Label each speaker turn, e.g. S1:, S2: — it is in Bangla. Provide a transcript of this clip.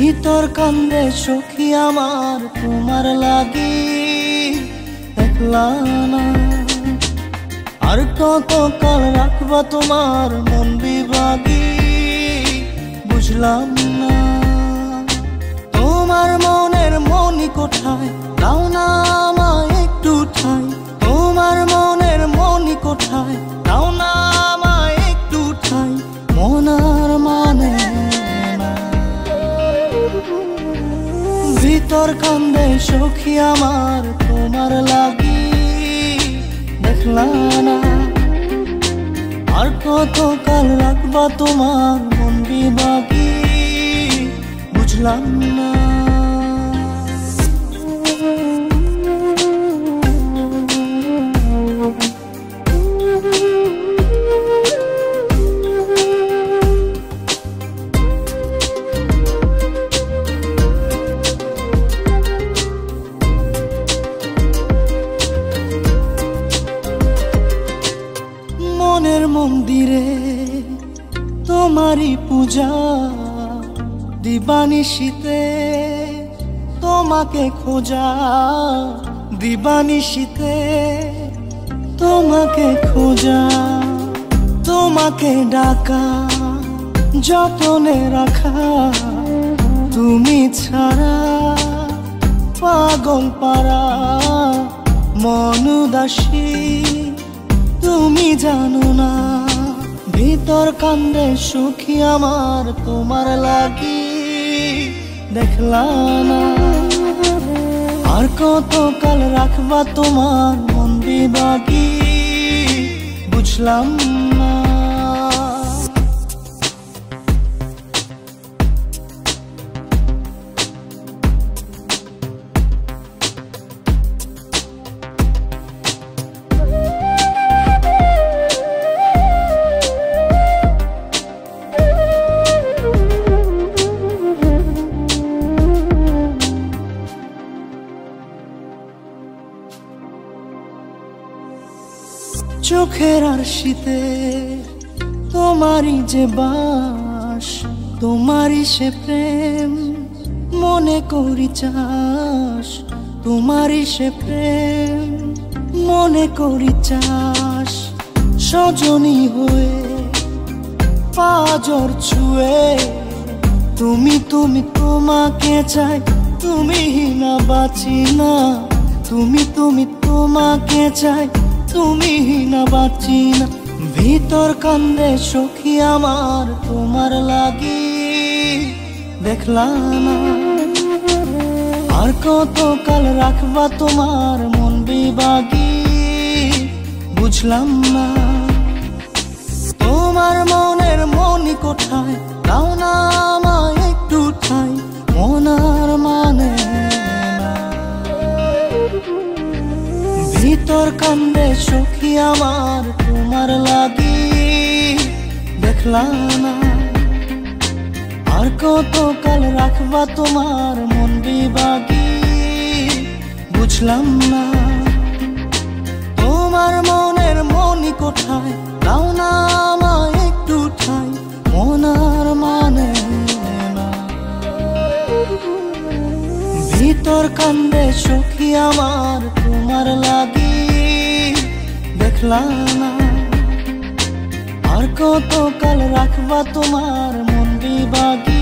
S1: ভিতর কান্দে সখী আমার তোমার লাগি দেখলা না। আর কত কাল রাখবা তোমার মন বিভাগী বুঝলাম না। তোমার মনের মনি কোঠায় দাও না আমায় একটু ঠাই। তোমার মনের মনি কোঠায় দাও না আমায় একটু ঠাই। মনার মানে ভিতর কান্দে সখী আমার তোমার লাগি দেখলা না। আর কত কাল রাখবা তোমার মন বিভাগী বুঝলাম না। মনের মন্দিরে তোমারই পূজা দিবানিশীতে তোমাকে খোঁজা। দিবানিশীতে তোমাকে খোঁজা। তোমাকে ডাকা যতনে রাখা। তুমি ছাড়া পাগল পারা মন উদাসী তুমি জানো না। ভিতর কান্দে সখী আমার তোমার লাগি দেখলা না। আর কত কাল রাখবা তোমার মন বিভাগী বুঝলাম না। চোখের আরশিতে তোমারই যে বাস। তোমারই সে প্রেম মনে করি চাস। তোমারই সে প্রেম মনে করি চাস। সজনী হয়ে পাজর ছুঁয়ে তুমি তুমি তোমাকে চাই। তুমি না বাঁচি না। তুমি তুমি তোমাকে চাই। তুমি না বাঁচি না। ভিতর কান্দে সখী আমার তোমার লাগি দেখলা না। আর কত কাল রাখবা তোমার মন বিভাগী বুঝলাম না। তোমার মনের মনি কোঠায় দাও না আমায় একটু ঠাই। মনার মানে ভিতর কান্দে সখী আমার তোমার লাগি দেখলা না। আর কত কাল রাখবা তোমার মন বিভাগী বুঝলাম না। তোমার মনের মনি কোঠায় দাও না আমায় একটু ঠাই। মনার মানে ভিতর কান্দে সখী আমার তোমার লাগি দেখলা না। আর কত কাল রাখবা তোমার মন বিভাগী